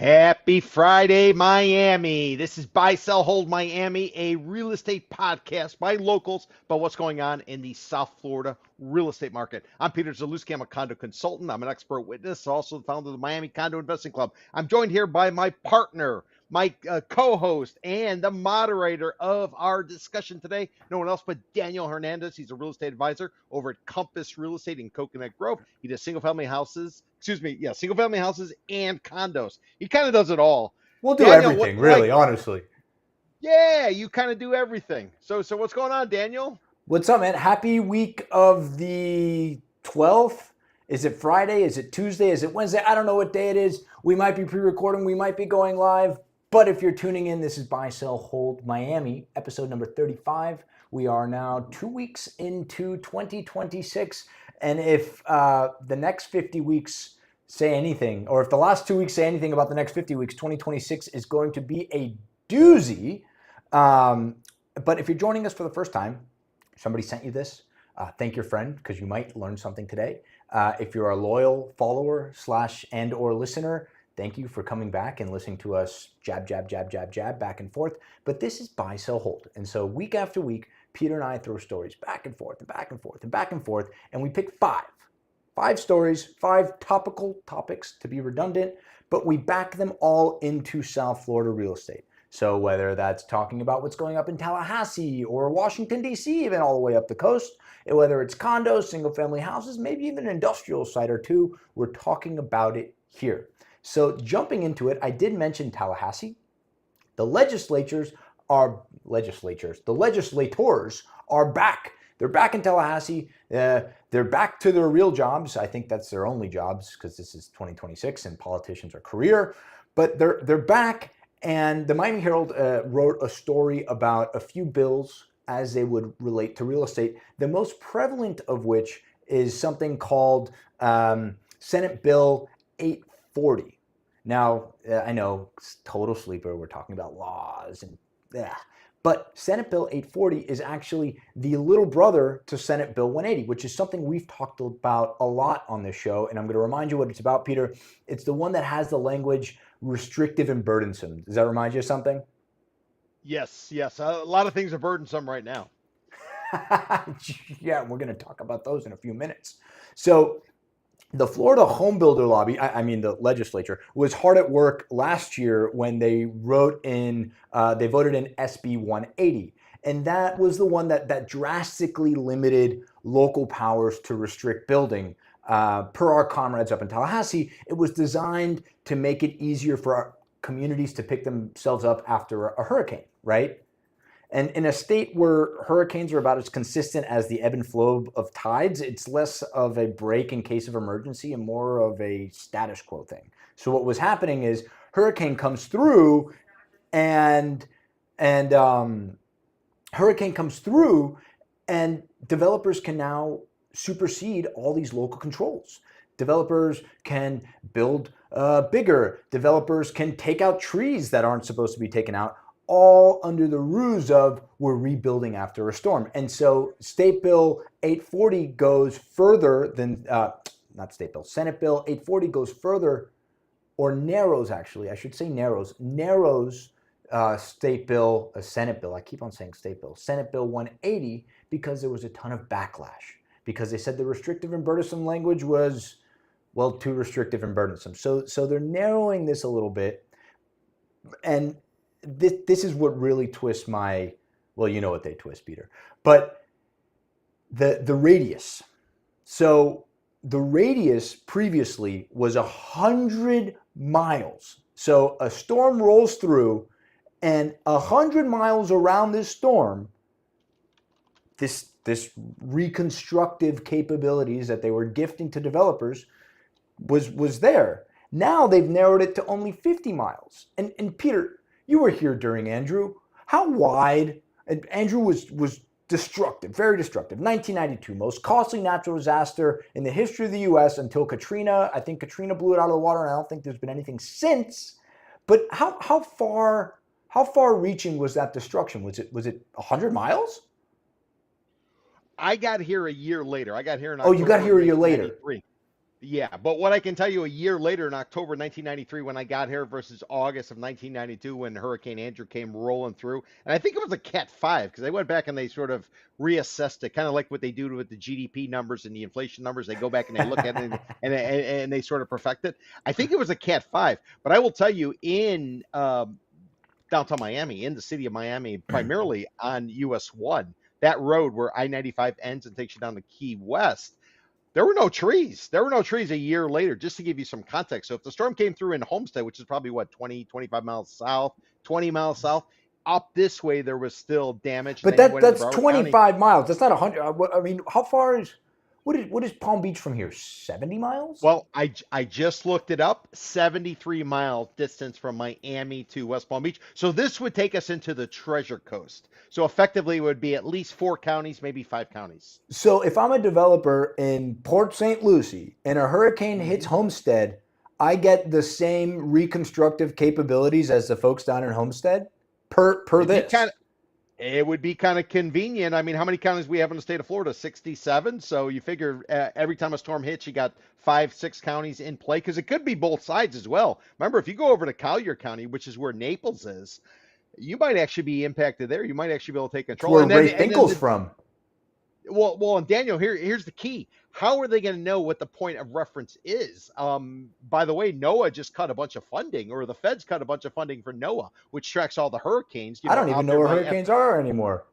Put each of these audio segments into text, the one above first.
Happy Friday, Miami. This is Buy, Sell, Hold Miami, a real estate podcast by locals about what's going on in the South Florida real estate market. I'm Peter Zalewski. I'm a condo consultant. I'm an expert witness, also the founder of the Miami Condo Investing Club. I'm joined here by my partner, my co-host, and the moderator of our discussion today. No one else but Daniel Hernandez. He's a real estate advisor over at Compass Real Estate in Coconut Grove. He does single-family houses. Single-family houses and condos. He kind of does it all. We'll do Daniel, what everything, like? really, honestly. Yeah, you kind of do everything. So what's going on, Daniel? What's up, man? Happy week of the 12th. Is it Friday? Is it Tuesday? Is it Wednesday? I don't know what day it is. We might be pre-recording. We might be going live. But if you're tuning in, this is Buy, Sell, Hold Miami, episode number 35. We are now 2 weeks into 2026. And if the next 50 weeks say anything, or if the last 2 weeks say anything about the next 50 weeks, 2026 is going to be a doozy. But if you're joining us for the first time, somebody sent you this, thank your friend, because you might learn something today. If you're a loyal follower / and or listener, thank you for coming back and listening to us jab, back and forth. But this is Buy, Sell, Hold. And so week after week, Peter and I throw stories back and forth and back and forth and back and forth, and we pick five stories, 5 topical topics to be redundant, but we back them all into South Florida real estate. So whether that's talking about what's going up in Tallahassee or Washington, D.C., even all the way up the coast, whether it's condos, single-family houses, maybe even an industrial site or two, we're talking about it here. So jumping into it, I did mention Tallahassee. The legislators are back. They're back in Tallahassee. They're back to their real jobs. I think that's their only jobs because this is 2026 and politicians are career. But they're back. And the Miami Herald wrote a story about a few bills as they would relate to real estate, the most prevalent of which is something called Senate Bill 840. Now, I know it's total sleeper. We're talking about laws and but Senate Bill 840 is actually the little brother to Senate Bill 180, which is something we've talked about a lot on this show. And I'm going to remind you what it's about, Peter. It's the one that has the language restrictive and burdensome. Does that remind you of something? Yes. A lot of things are burdensome right now. Yeah, we're going to talk about those in a few minutes. So the Florida Home Builder Lobby, the legislature, was hard at work last year when they voted in SB 180. And that was the one that drastically limited local powers to restrict building. Per our comrades up in Tallahassee, it was designed to make it easier for our communities to pick themselves up after a hurricane, right? And in a state where hurricanes are about as consistent as the ebb and flow of tides, it's less of a break in case of emergency and more of a status quo thing. So what was happening is hurricane comes through and developers can now supersede all these local controls. Developers can build bigger. Developers can take out trees that aren't supposed to be taken out, all under the ruse of we're rebuilding after a storm. And so State Bill 840 goes further than, Senate Bill 840 goes further, or narrows actually, I should say narrows Senate Bill, I keep on saying State Bill, Senate Bill 180, because there was a ton of backlash. Because they said the restrictive and burdensome language was, well, too restrictive and burdensome. So they're narrowing this a little bit. And this is what really twists my, well, you know what they twist, Peter. But the radius. So the radius previously was 100 miles. So a storm rolls through, and 100 miles around this storm, this reconstructive capabilities that they were gifting to developers was there. Now they've narrowed it to only 50 miles. And Peter, you were here during Andrew. How wide? And Andrew was destructive, very destructive. 1992, most costly natural disaster in the history of the U.S. until Katrina. I think Katrina blew it out of the water, and I don't think there's been anything since. But how far reaching was that destruction? Was it 100 miles? I got here a year later. I got here in October. Oh, you got here a year later. Yeah, but what I can tell you a year later in October 1993 when I got here versus August of 1992 when Hurricane Andrew came rolling through, and I think it was a Cat 5 because they went back and they sort of reassessed it, kind of like what they do with the GDP numbers and the inflation numbers. They go back and they look at it and they sort of perfect it. I think it was a Cat 5, but I will tell you in downtown Miami, in the city of Miami, primarily on US 1, that road where I 95 ends and takes you down to Key West, there were no trees. There were no trees a year later, just to give you some context. So if the storm came through in Homestead, which is probably what, 20, 25 miles south, 20 miles south, up this way, there was still damage. And But then you went into that's Broward County. 25 miles. That's not 100. I mean, how far is what is Palm Beach from here? 70 miles? Well, I just looked it up, 73-mile distance from Miami to West Palm Beach. So this would take us into the Treasure Coast. So effectively, it would be at least 4 counties, maybe 5 counties. So if I'm a developer in Port St. Lucie and a hurricane hits Mhm. Homestead, I get the same reconstructive capabilities as the folks down in Homestead per It'd be this. kind of It would be kind of convenient. I mean, how many counties we have in the state of Florida? 67. So you figure every time a storm hits, you got 5, 6 counties in play because it could be both sides as well. Remember, if you go over to Collier County, which is where Naples is, you might actually be impacted there. You might actually be able to take It's control. where And then, Ray and then Finkel's the from. and Daniel, here's the key. How are they going to know what the point of reference is? By the way, NOAA just cut a bunch of funding, or the feds cut a bunch of funding for NOAA, which tracks all the hurricanes, I don't even out know there where by hurricanes are anymore.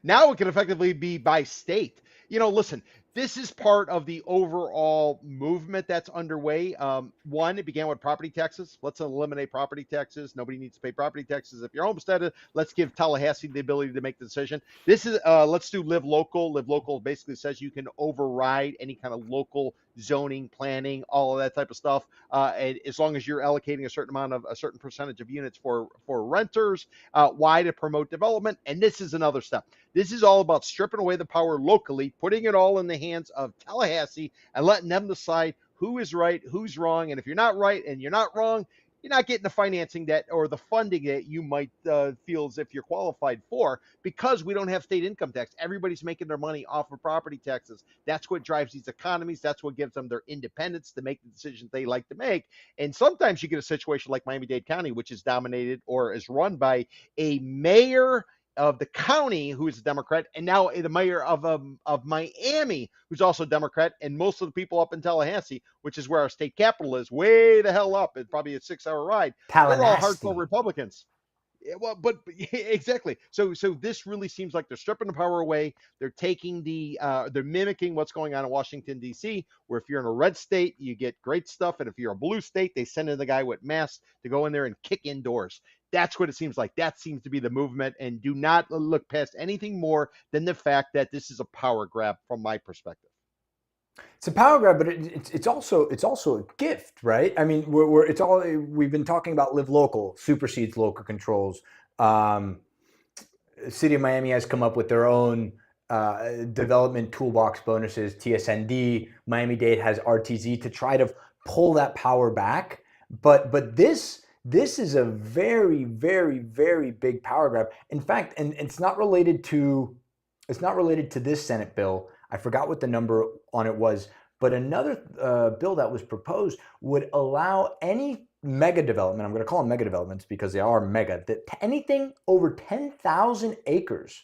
now it can effectively be by state. Listen, this is part of the overall movement that's underway. One, it began with property taxes. Let's eliminate property taxes. Nobody needs to pay property taxes if you're homesteaded. Let's give Tallahassee the ability to make the decision. This is let's do live local. Live local basically says you can override any kind of local zoning, planning, all of that type of stuff, and as long as you're allocating a certain percentage of units for renters. Why? To promote development. And this is another step. This is all about stripping away the power locally, putting it all in the hands of Tallahassee and letting them decide who is right, who's wrong. And if you're not right and you're not wrong, you're not getting the financing that or the funding that you might feel as if you're qualified for because we don't have state income tax. Everybody's making their money off of property taxes. That's what drives these economies. That's what gives them their independence to make the decisions they like to make. And sometimes you get a situation like Miami-Dade County, which is dominated or is run by a mayor of the county who is a Democrat, and now the mayor of Miami who's also a Democrat, and most of the people up in Tallahassee, which is where our state capital is, way the hell up, it's probably a 6-hour ride. They're all hardcore Tallahassee. Republicans. Yeah, well, but exactly. So this really seems like they're stripping the power away. They're taking they're mimicking what's going on in Washington D.C., where if you're in a red state, you get great stuff, and if you're a blue state, they send in the guy with masks to go in there and kick indoors. That's what it seems like. That seems to be the movement, and do not look past anything more than the fact that this is a power grab from my perspective. It's a power grab, but it's also a gift, right? I mean, we've been talking about live local supersedes local controls. Um, City of Miami has come up with their own development toolbox bonuses, TSND. Miami-Dade has RTZ to try to pull that power back. But this is a very, very, very big power grab. In fact, and it's not related to this Senate bill. I forgot what the number on it was, but another bill that was proposed would allow any mega development, I'm going to call them mega developments because they are mega, that anything over 10,000 acres,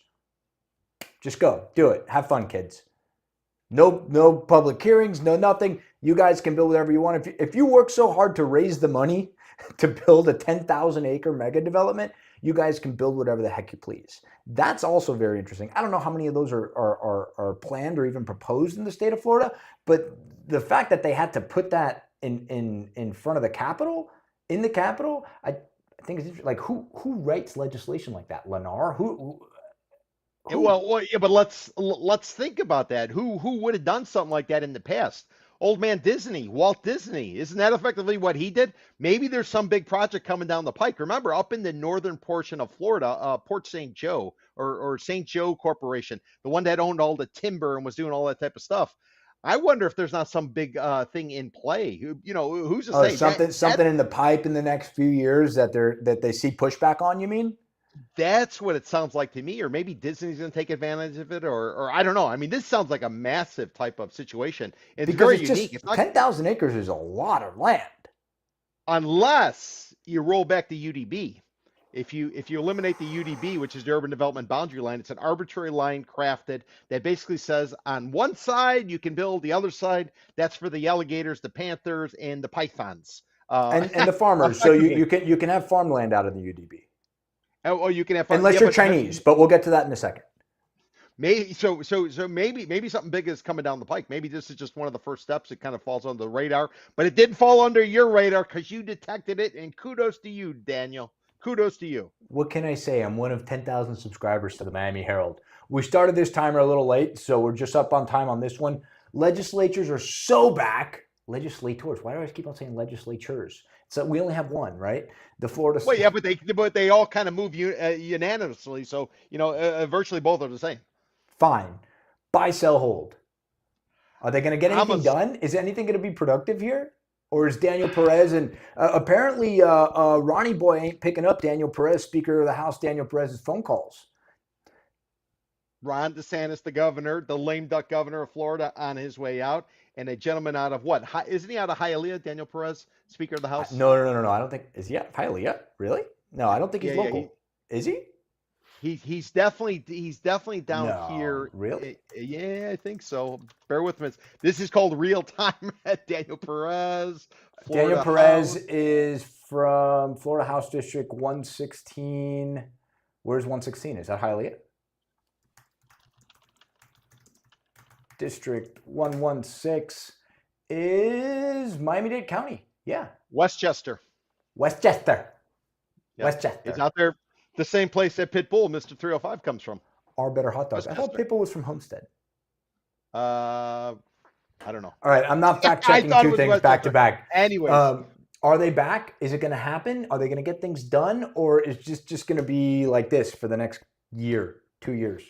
just go, do it, have fun, kids. No public hearings, no nothing. You guys can build whatever you want. If you work so hard to raise the money to build a 10,000 acre mega development, you guys can build whatever the heck you please. That's also very interesting. I don't know how many of those are planned or even proposed in the state of Florida, but the fact that they had to put that in front of the Capitol, in the Capitol, I think it's interesting. Like who writes legislation like that? Lennar? Who? Well, yeah, but let's think about that. Who would have done something like that in the past? Old man Disney, Walt Disney, isn't that effectively what he did? Maybe there's some big project coming down the pike. Remember, up in the northern portion of Florida, Port St. Joe or St. Joe Corporation, the one that owned all the timber and was doing all that type of stuff. I wonder if there's not some big thing in play. Who's to Oh, say that something in the pipe in the next few years that they see pushback on, you mean? That's what it sounds like to me, or maybe Disney's going to take advantage of it, or I don't know. I mean, this sounds like a massive type of situation. It's Because very it's unique. just It's not 10,000 acres is a lot of land. unless you roll back the UDB. If you eliminate the UDB, which is the urban development boundary line, it's an arbitrary line crafted that basically says on one side you can build, the other side that's for the alligators, the panthers, and the pythons. And the farmers. So Effectively. you can have farmland out of the UDB. Oh, you can have fun. Unless Yeah, you're Chinese, but we'll get to that in a second. maybe something big is coming down the pike. Maybe this is just one of the first steps. It kind of falls under the radar, but it didn't fall under your radar because you detected it. And kudos to you, Daniel. Kudos to you. What can I say? I'm one of 10,000 subscribers to the Miami Herald. We started this timer a little late, so we're just up on time on this one. Legislatures are so back. Legislators. Why do I keep on saying legislatures? So we only have one, right? The Florida. Well, yeah, but they all kind of move unanimously. So virtually both are the same. Fine. Buy, sell, hold. Are they going to get I'm a anything done? Is anything going to be productive here? Or is Daniel Perez and apparently Ronnie Boy ain't picking up Daniel Perez, Speaker of the House, Daniel Perez's phone calls. Ron DeSantis, the governor, the lame duck governor of Florida, on his way out, and a gentleman out of what? Isn't he out of Hialeah, Daniel Perez, Speaker of the House? No. I don't think. Is he at Hialeah? Really? No, I don't think he's Yeah, local. Is he? He's definitely down No, here. really? Yeah, I think so. Bear with me. This is called real time at Daniel Perez. Florida Daniel Perez House. is from Florida House District 116. Where's 116? Is that Hialeah? District 116 is Miami-Dade County. Yeah. Westchester. Westchester. Yep. Westchester. It's out there, the same place that Pitbull, Mr. 305, comes from. Our Better Hot Dogs. I thought Westchester. Pitbull was from Homestead. I don't know. All right, I'm not fact checking two things back to back. Anyways, are they back? Is it going to happen? Are they going to get things done, or is just going to be like this for the next year, 2 years?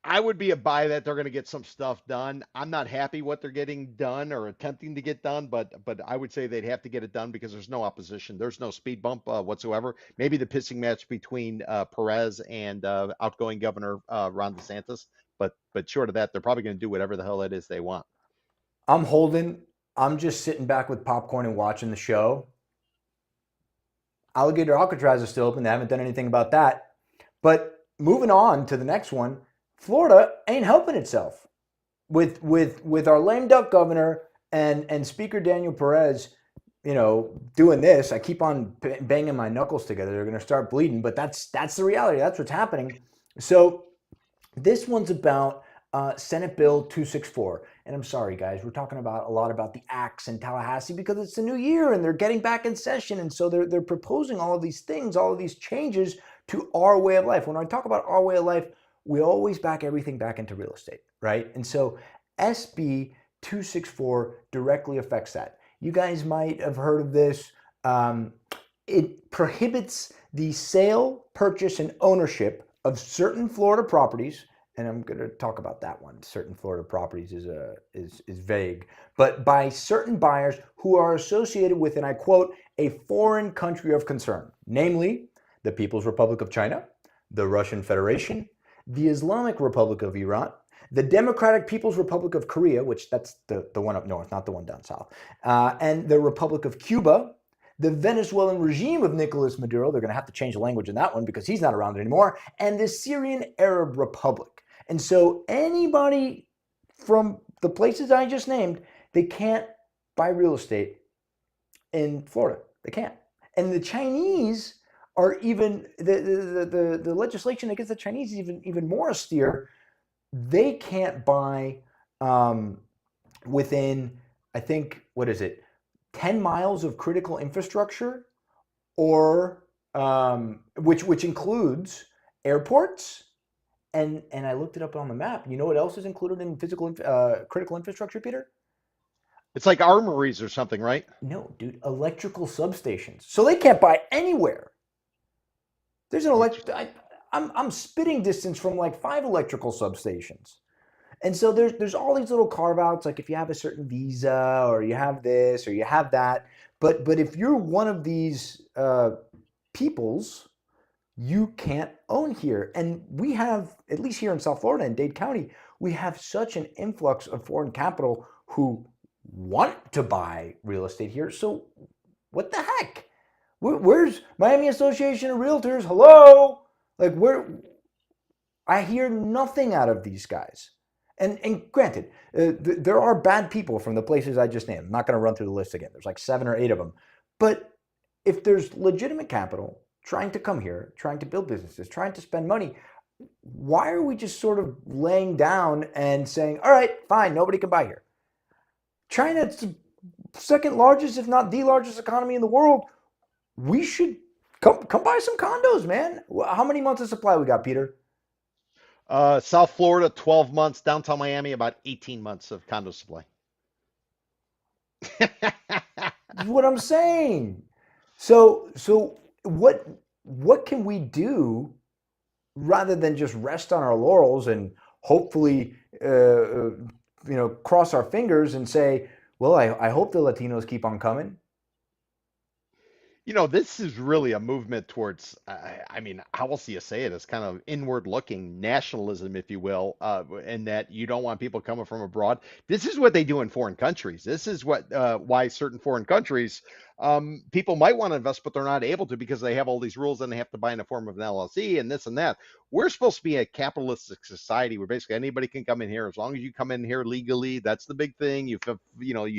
I would be a buy that they're going to get some stuff done. I'm not happy what they're getting done or attempting to get done, but I would say they'd have to get it done because there's no opposition. There's no speed bump whatsoever. Maybe the pissing match between Perez and outgoing Governor Ron DeSantis, but short of that, they're probably going to do whatever the hell it is they want. I'm holding. I'm just sitting back with popcorn and watching the show. Alligator Alcatraz is still open. They haven't done anything about that. But moving on to the next one. Florida ain't helping itself with our lame duck governor and Speaker Daniel Perez, doing this. I keep on banging my knuckles together. They're going to start bleeding, but that's the reality. That's what's happening. So this one's about Senate Bill 264. And I'm sorry, guys, we're talking a lot about the acts in Tallahassee because it's the new year and they're getting back in session. And so they're proposing all of these things, all of these changes to our way of life. When I talk about our way of life, we always back everything back into real estate, right? And so SB 264 directly affects that. You guys might have heard of this. It prohibits the sale, purchase, and ownership of certain Florida properties. And I'm going to talk about that one. Certain Florida properties is vague, but by certain buyers who are associated with, and I quote, a foreign country of concern, namely the People's Republic of China, the Russian Federation, the Islamic Republic of Iran, the Democratic People's Republic of Korea, which that's the one up north, not the one down south, and the Republic of Cuba, the Venezuelan regime of Nicolas Maduro. They're going to have to change the language in that one because he's not around anymore, and the Syrian Arab Republic. And so anybody from the places I just named, they can't buy real estate in Florida. They can't. And the Chinese are even, the legislation against the Chinese is even more austere. They can't buy within, I think, 10 miles of critical infrastructure, or which includes airports. And I looked it up on the map. You know what else is included in critical infrastructure, Peter? It's like armories or something, right? No, dude, electrical substations. So they can't buy anywhere. There's an I'm spitting distance from like 5 electrical substations. And so there's all these little carve outs, like if you have a certain visa or you have this or you have that. But if you're one of these peoples you can't own here. And we have, at least here in South Florida and Dade County, we have such an influx of foreign capital who want to buy real estate here. So what the heck? Where's Miami Association of Realtors? Hello? Like, I hear nothing out of these guys. And granted, there are bad people from the places I just named. I'm not going to run through the list again. There's like 7 or 8 of them. But if there's legitimate capital trying to come here, trying to build businesses, trying to spend money, why are we just sort of laying down and saying, all right, fine, nobody can buy here? China's the second largest, if not the largest economy in the world. We should come buy some condos, man. How many months of supply we got, Peter? South Florida, 12 months. Downtown Miami, about 18 months of condo supply. That's what I'm saying. So what can we do rather than just rest on our laurels and hopefully cross our fingers and say, well, I hope the Latinos keep on coming. This is really a movement towards, I mean, how else do you say it? It's kind of inward looking nationalism, if you will, in that you don't want people coming from abroad. This is what they do in foreign countries. This is why certain foreign countries, people might want to invest, but they're not able to because they have all these rules and they have to buy in the form of an LLC and this and that. We're supposed to be a capitalistic society where basically anybody can come in here as long as you come in here legally. That's the big thing. You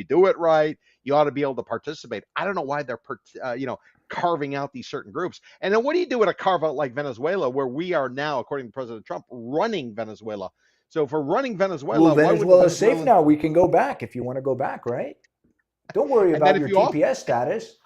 do it right. You ought to be able to participate. I don't know why they're, carving out these certain groups. And then what do you do with a carve out like Venezuela, where we are now, according to President Trump, running Venezuela? So if we're running Venezuela, well, Venezuela's safe now. We can go back if you want to go back, right? Don't worry about your TPS status.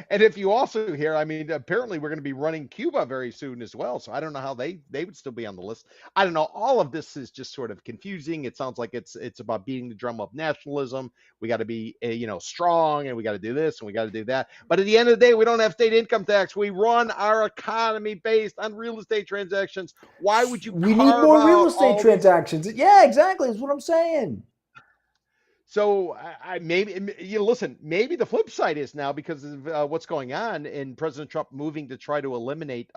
And if you also hear, I mean, apparently we're going to be running Cuba very soon as well. So I don't know how they would still be on the list. I don't know. All of this is just sort of confusing. It sounds like it's about beating the drum of nationalism. We got to be strong, and we got to do this and we got to do that. But at the end of the day, we don't have state income tax. We run our economy based on real estate transactions. Why would you? We need more real estate transactions. Yeah, exactly. That's what I'm saying. So maybe listen. Maybe the flip side is now because of what's going on and President Trump moving to try to eliminate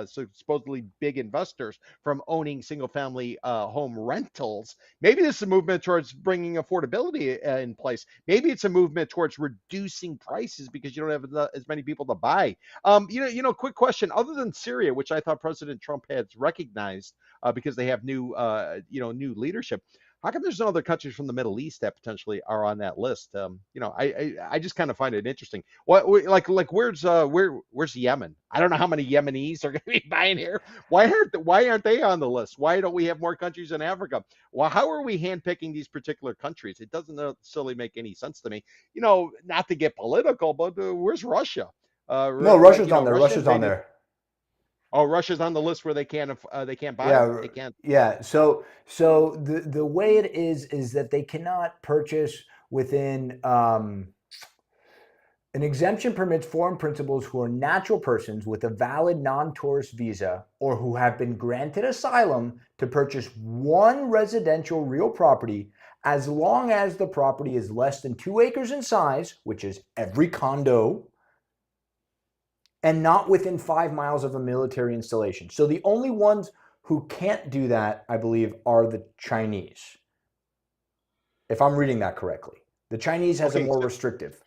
supposedly big investors from owning single-family home rentals. Maybe this is a movement towards bringing affordability in place. Maybe it's a movement towards reducing prices because you don't have as many people to buy. Quick question. Other than Syria, which I thought President Trump has recognized because they have new leadership. How come there's no other countries from the Middle East that potentially are on that list? I just kind of find it interesting. Where's Yemen? I don't know how many Yemenis are going to be buying here. Why aren't they on the list? Why don't we have more countries in Africa? Well, how are we handpicking these particular countries? It doesn't necessarily make any sense to me. Not to get political, but where's Russia? No, Russia's on there. Russia's on there. Oh, Russia's on the list where they can't buy. Yeah, They can't. yeah. So the way it is that they cannot purchase within an exemption permits foreign principals who are natural persons with a valid non-tourist visa or who have been granted asylum to purchase one residential real property as long as the property is less than 2 acres in size, which is every condo, and not within 5 miles of a military installation. So the only ones who can't do that, I believe, are the Chinese. If I'm reading that correctly. The Chinese has a more restrictive.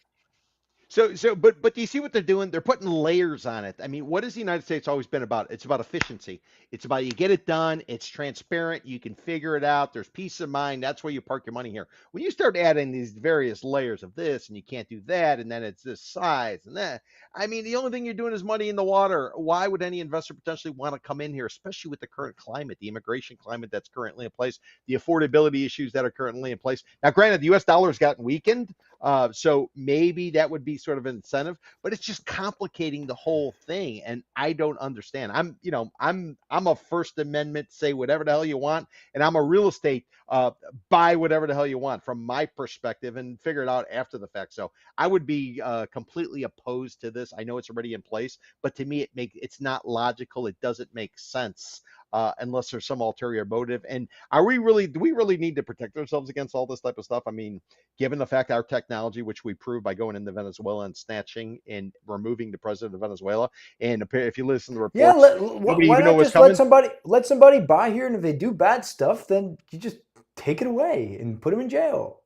But do you see what they're doing? They're putting layers on it. I mean, what has the United States always been about? It's about efficiency. It's about you get it done. It's transparent. You can figure it out. There's peace of mind. That's where you park your money here. When you start adding these various layers of this and you can't do that, and then it's this size and that. I mean, the only thing you're doing is money in the water. Why would any investor potentially want to come in here, especially with the current climate, the immigration climate that's currently in place, the affordability issues that are currently in place? Now, granted, the U.S. dollar has gotten weakened, so maybe that would be sort of an incentive, but it's just complicating the whole thing, and I don't understand. I'm a First Amendment, say whatever the hell you want, and I'm a real estate buy whatever the hell you want from my perspective and figure it out after the fact. So I would be completely opposed to this. I know it's already in place, but to me it's not logical. It doesn't make sense. unless there's some ulterior motive. And do we really need to protect ourselves against all this type of stuff? I mean, given the fact our technology, which we proved by going into Venezuela and snatching and removing the president of Venezuela, and if you listen to Yeah, reports, nobody why even know not what's just let coming. somebody buy here, and if they do bad stuff, then you just take it away and put them in jail.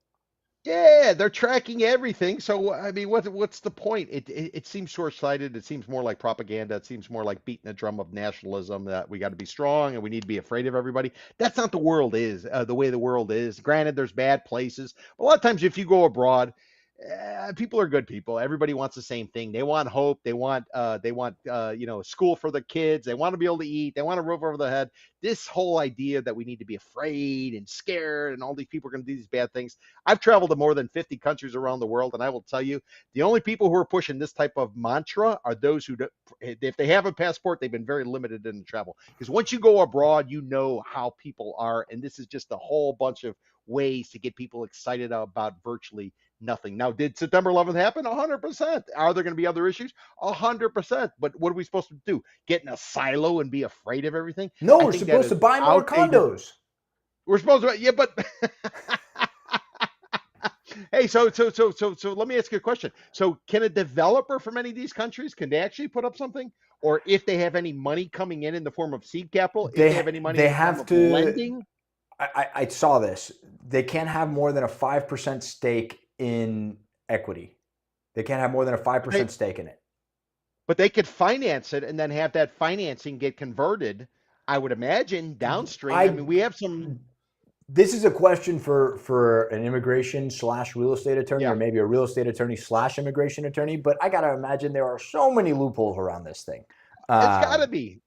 Yeah, they're tracking everything. So I mean, what's the point? It seems short-sighted. It seems more like propaganda. It seems more like beating a drum of nationalism that we got to be strong and we need to be afraid of everybody. That's not the way the world is. Granted, there's bad places, but a lot of times if you go abroad, people are good people. Everybody wants the same thing. They want hope. They want school for the kids. They want to be able to eat. They want a roof over their head. This whole idea that we need to be afraid and scared and all these people are going to do these bad things. I've traveled to more than 50 countries around the world, and I will tell you, the only people who are pushing this type of mantra are those who, if they have a passport, they've been very limited in travel. Because once you go abroad, you know how people are, and this is just a whole bunch of ways to get people excited about virtually nothing. Now, did September 11th happen? 100%. Are there going to be other issues? 100%. But what are we supposed to do? Get in a silo and be afraid of everything? No, I we're think that supposed is to buy more outdated. condos. We're supposed to, yeah, but hey, so let me ask you a question. So can a developer from any of these countries, can they actually put up something? Or if they have any money coming in the form of seed capital, if they have any money They in the form have of to. lending? I saw this. They can't have more than a 5% stake in equity. They can't have more than a They, 5% stake in it. but they could finance it and then have that financing get converted, I would imagine, downstream. I I mean, we have some, This is a question for an immigration slash real estate attorney, or yeah, maybe a real estate attorney slash immigration attorney. But I gotta imagine there are so many loopholes around this thing. it's got to Um, be.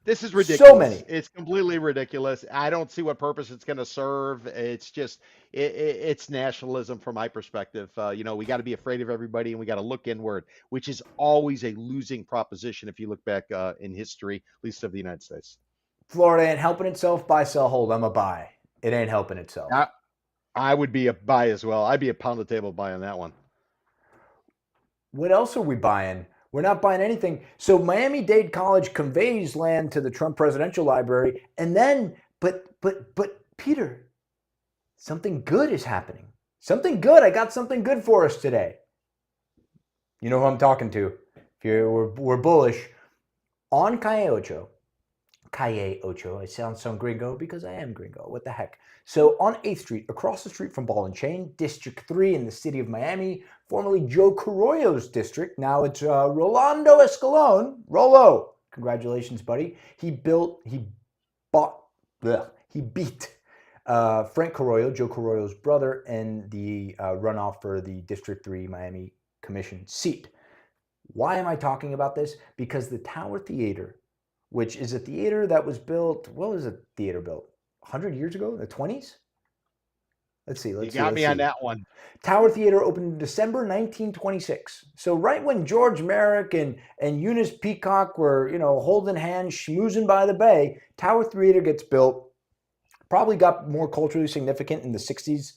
This is so ridiculous. many. It's completely ridiculous. I don't see what purpose it's going to serve. It's just it's nationalism from my perspective. We got to be afraid of everybody and we got to look inward, which is always a losing proposition if you look back in history, at least of the United States. Florida ain't helping itself. Buy, sell, hold. I'm a buy. It ain't helping itself. I, I would be a buy as well. I'd be a pound the table buy on that one. What else are we buying? We're not buying anything. So Miami-Dade College conveys land to the Trump Presidential Library, and then, but Peter, something good is happening. Something good. I got something good for us today. You know who I'm talking to. If we're bullish on Calle Ocho. It sounds so gringo because I am gringo. What the heck? So on 8th Street, across the street from Ball and Chain, District 3 in the city of Miami, formerly Joe Carollo's district. Now it's Rolando Escalon. Rolo. Congratulations, buddy. Bought, bleh, he beat Frank Carollo, Joe Carollo's brother, in the runoff for the District 3 Miami Commission seat. Why am I talking about this? Because the Tower Theater, which is a theater that was built, what was a theater built? 100 years ago, in the 20s? Let's see. You got me on that one. Tower Theater opened in December 1926. So right when George Merrick and Eunice Peacock were, holding hands, schmoozing by the bay, Tower Theater gets built. Probably got more culturally significant in the 60s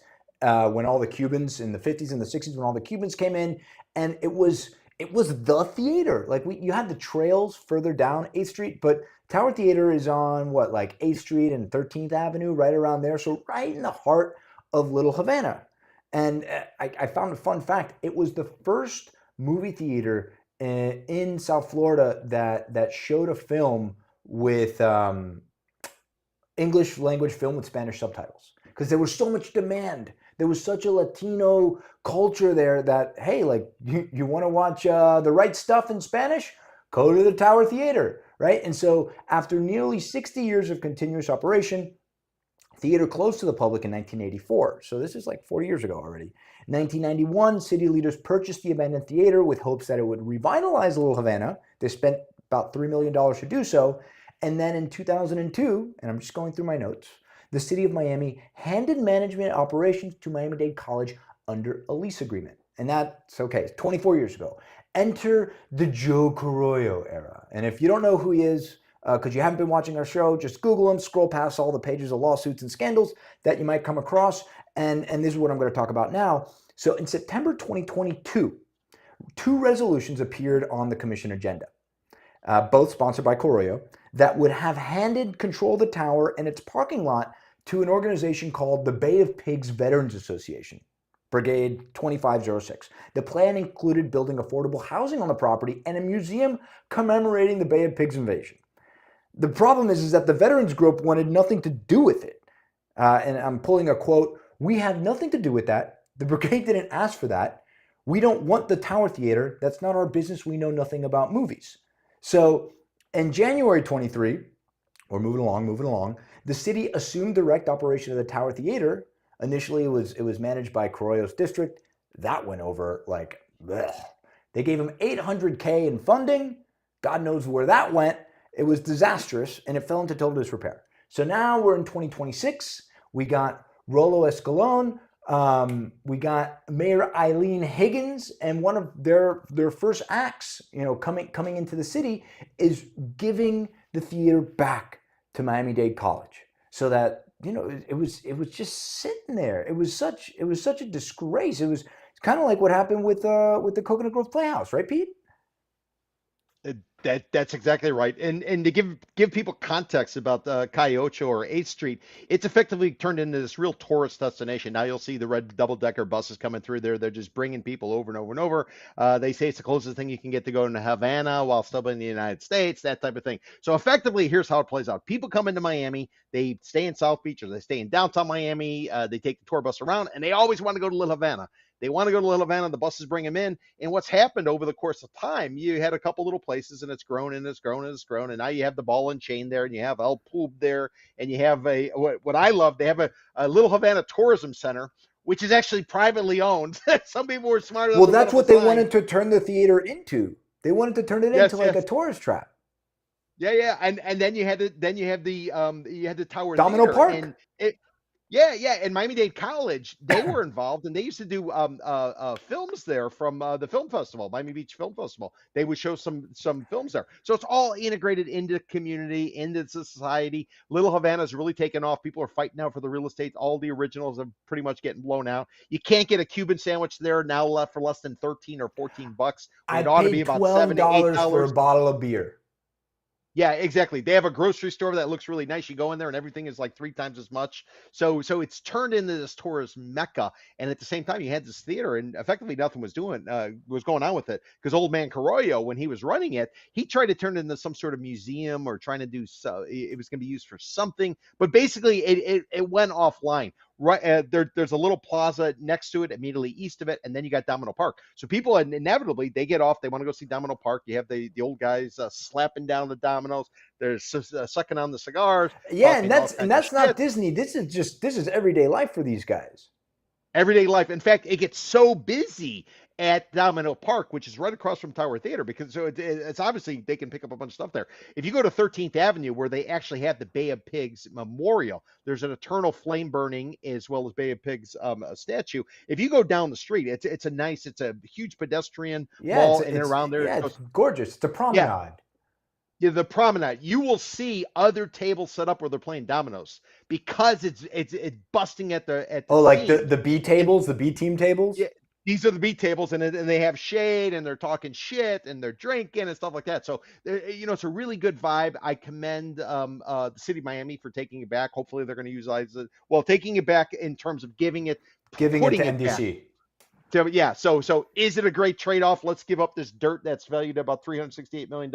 when all the Cubans, in the 50s and the 60s when all the Cubans came in. And it was the theater. Like you had the trails further down 8th Street, but Tower Theater is on 8th Street and 13th Avenue, right around there. So right in the heart of Little Havana. And I found a fun fact. It was the first movie theater in South Florida that showed a film with English language film with Spanish subtitles, because there was so much demand. There was such a Latino culture there that, hey, you want to watch the right stuff in Spanish? Go to the Tower Theater, right? And so after nearly 60 years of continuous operation, theater closed to the public in 1984. So this is 40 years ago already. In 1991, city leaders purchased the abandoned theater with hopes that it would revitalize Little Havana. They spent about $3 million to do so. And then in 2002, and I'm just going through my notes, the city of Miami handed management operations to Miami-Dade College under a lease agreement. And that's okay, 24 years ago. Enter the Joe Carollo era. And if you don't know who he is, because you haven't been watching our show, just Google him, scroll past all the pages of lawsuits and scandals that you might come across. And this is what I'm going to talk about now. So in September 2022, two resolutions appeared on the commission agenda, both sponsored by Carollo. that would have handed control of the tower and its parking lot to an organization called the Bay of Pigs Veterans Association, Brigade 2506. The plan included building affordable housing on the property and a museum commemorating the Bay of Pigs invasion. The problem is that the veterans group wanted nothing to do with it. And I'm pulling a quote, "We have nothing to do with that. The brigade didn't ask for that. We don't want the Tower Theater. That's not our business. We know nothing about movies." So in January 23, we're moving along, the city assumed direct operation of the Tower Theater. Initially, it was managed by Corrio's district. That went over like, bleh. They gave them $800K in funding. God knows where that went. It was disastrous, and it fell into total disrepair. So now we're in 2026. We got Rolo Escalon. We got Mayor Eileen Higgins, and one of their first acts, coming into the city, is giving the theater back to Miami-Dade College, so that it was just sitting there. It was such a disgrace. It was kind of like what happened with the Coconut Grove Playhouse, right, Pete? That's exactly right. And to give people context about Calle Ocho or 8th Street, it's effectively turned into this real tourist destination. Now you'll see the red double-decker buses coming through there. They're just bringing people over and over and over. They say it's the closest thing you can get to go to Havana while still in the United States, that type of thing. So effectively, here's how it plays out. People come into Miami, they stay in South Beach or they stay in downtown Miami. They take the tour bus around, and they always want to go to Little Havana. They want to go to Little Havana, the buses bring them in. And what's happened over the course of time, you had a couple little places, and it's grown and it's grown and it's grown. And now you have the Ball and Chain there, and you have El Pub there, and you have what I love, they have a Little Havana Tourism Center, which is actually privately owned. Some people were smarter. Well, that's what they wanted to turn the theater into. They wanted to turn it into like a tourist trap. Yeah. And then you have the Tower Domino Theater, Park. and Yeah, and Miami-Dade College, they were involved, and they used to do films there from the film festival, Miami Beach Film Festival. They would show some films there. So it's all integrated into community, into society. Little Havana's really taken off. People are fighting now for the real estate. All the originals are pretty much getting blown out. You can't get a Cuban sandwich there now left for less than 13 or 14 bucks. I It ought to paid be about $7 to $8 for a bottle of beer. Yeah, exactly. They have a grocery store that looks really nice. You go in there and everything is like 3 times as much. So it's turned into this tourist mecca. And at the same time, you had this theater, and effectively nothing was going on with it, because old man Carollo, when he was running it, he tried to turn it into some sort of museum or trying to do so. It was going to be used for something, but basically it went offline. Right there's a little plaza next to it, immediately east of it, and then you got Domino Park. So people inevitably they get off, they want to go see Domino Park. You have the old guys slapping down the dominoes, they're sucking on the cigars. Yeah, and that's not Disney. This is everyday life for these guys. Everyday life. In fact, it gets so busy at Domino Park, which is right across from Tower Theater, because it's obviously they can pick up a bunch of stuff there. If you go to 13th Avenue, where they actually have the Bay of Pigs memorial, there's an eternal flame burning as well as Bay of Pigs statue. If you go down the street, it's a huge pedestrian wall in and around there. Yeah, it's gorgeous. It's a promenade. Yeah, the promenade. You will see other tables set up where they're playing dominoes, because it's busting at the like the B tables, the B team tables. Yeah, these are the B tables, and they have shade, and they're talking shit, and they're drinking and stuff like that. So it's a really good vibe. I commend the city of Miami for taking it back. Hopefully they're going to utilize it. Well, taking it back in terms of giving it to NDC. Back. Yeah, so is it a great trade-off? Let's give up this dirt that's valued at about $368 million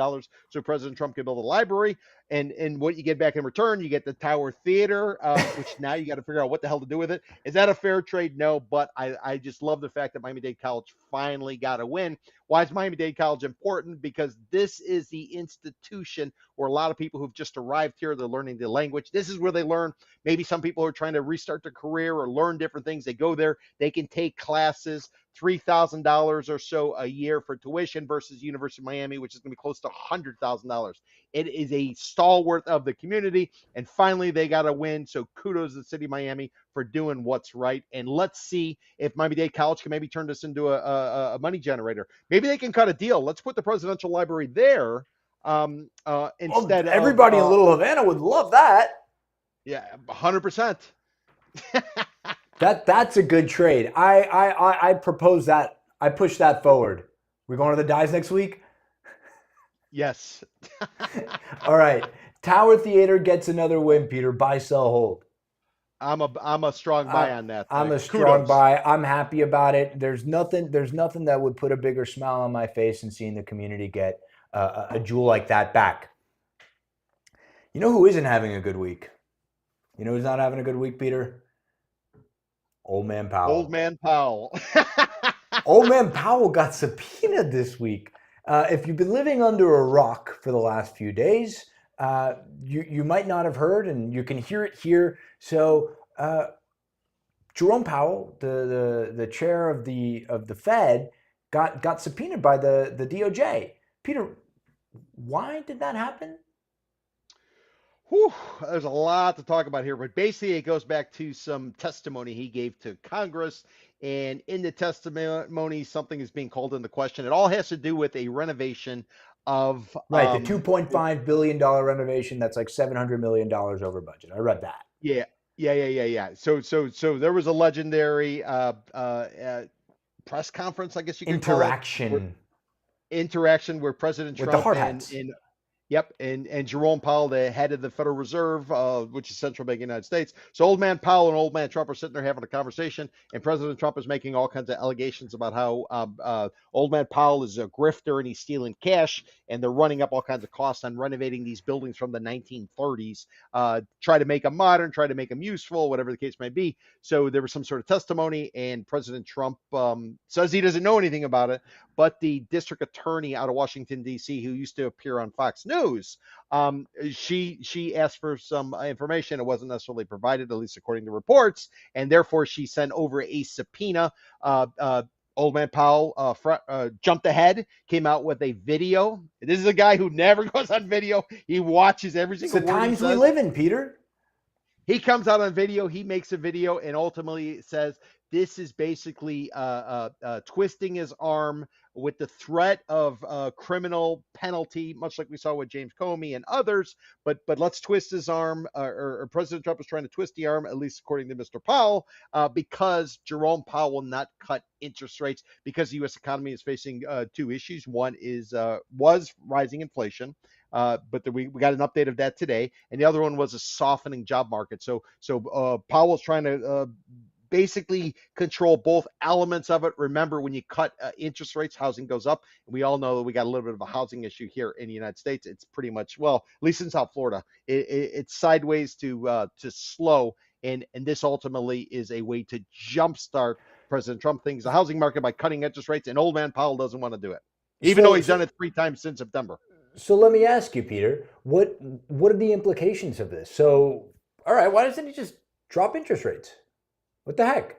so President Trump can build a library. And what you get back in return, you get the Tower Theater, which now you got to figure out what the hell to do with it. Is that a fair trade? No, but I just love the fact that Miami-Dade College finally got a win. Why is Miami-Dade College important? Because this is the institution where a lot of people who've just arrived here, they're learning the language. This is where they learn. Maybe some people are trying to restart their career or learn different things. They go there, they can take classes, $3,000 or so a year for tuition, versus University of Miami, which is going to be close to $100,000. It is a stalwart of the community, and finally they got a win. So kudos to the city of Miami for doing what's right. And let's see if Miami-Dade College can maybe turn this into a money generator. Maybe they can cut a deal. Let's put the presidential library there instead. Everybody in Little Havana would love that. Yeah, 100%. That's a good trade. I propose that. I push that forward. We going to the dice next week? Yes. All right. Tower Theater gets another win, Peter. Buy, sell, hold. I'm a strong buy on that I'm thing. a strong Kudos. buy. I'm happy about it. There's nothing that would put a bigger smile on my face than seeing the community get a jewel like that back. You know who isn't having a good week? You know who's not having a good week, Peter? Old Man Old Powell. man Powell. Old Man Powell got subpoenaed this week. If you've been living under a rock for the last few days, you might not have heard, and you can hear it here. So Jerome Powell, the chair of the Fed, got subpoenaed by the DOJ. Peter, why did that happen? Whew, there's a lot to talk about here, but basically it goes back to some testimony he gave to Congress. And in the testimony, something is being called into question. It all has to do with a renovation of Right, the $2.5 billion renovation that's like $700 million over budget. I read that. yeah, yeah. So there was a legendary press conference, I guess you could call it, Interaction interaction where President with the Trump hard and hats. Yep, and Jerome Powell, the head of the Federal Reserve, which is central bank of the United States. So old man Powell and old man Trump are sitting there having a conversation, and President Trump is making all kinds of allegations about how old man Powell is a grifter and he's stealing cash, and they're running up all kinds of costs on renovating these buildings from the 1930s, try to make them modern, try to make them useful, whatever the case may be. So there was some sort of testimony, and President Trump says he doesn't know anything about it, but the district attorney out of Washington, D.C., who used to appear on Fox News, she asked for some information. It wasn't necessarily provided, at least according to reports, and therefore she sent over a subpoena. Old man Powell jumped ahead, came out with a video. This is a guy who never goes on video. He watches every It's single the word he times we says. live in, Peter. He comes out on video, he makes a video, and ultimately says this is basically twisting his arm with the threat of criminal penalty, much like we saw with James Comey and others. But let's twist his arm, or President Trump is trying to twist the arm, at least according to Mr. Powell, because Jerome Powell will not cut interest rates because the U.S. economy is facing two issues. One is was rising inflation. But we got an update of that today, and the other one was a softening job market. So Powell's trying to basically control both elements of it. Remember, when you cut interest rates, housing goes up. And we all know that we got a little bit of a housing issue here in the United States. It's pretty much, well, at least in South Florida, it's sideways to slow. And this ultimately is a way to jumpstart President Trump thinks the housing market by cutting interest rates. And old man Powell doesn't want to do it, even though he's done it 3 times since September. So let me ask you, Peter, what are the implications of this? So, all right, why doesn't he just drop interest rates? What the heck?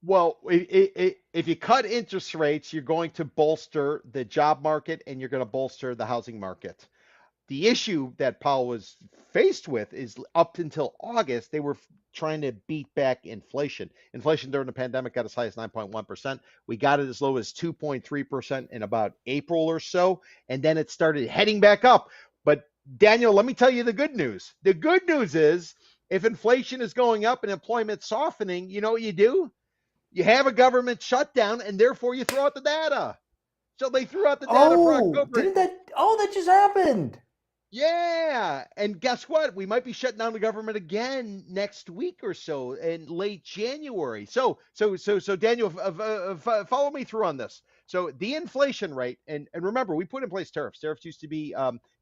Well, if you cut interest rates, you're going to bolster the job market and you're going to bolster the housing market. The issue that Powell was faced with is up until August, they were trying to beat back inflation. Inflation during the pandemic got as high as 9.1%. We got it as low as 2.3% in about April or so, and then it started heading back up. But Daniel, let me tell you the good news. The good news is if inflation is going up and employment softening, you know what you do? You have a government shutdown, and therefore you throw out the data. So they threw out the data for October. That just happened. Yeah, and guess what? We might be shutting down the government again next week or so in late January. So Daniel, follow me through on this. So the inflation rate, and remember, we put in place tariffs. Tariffs used to be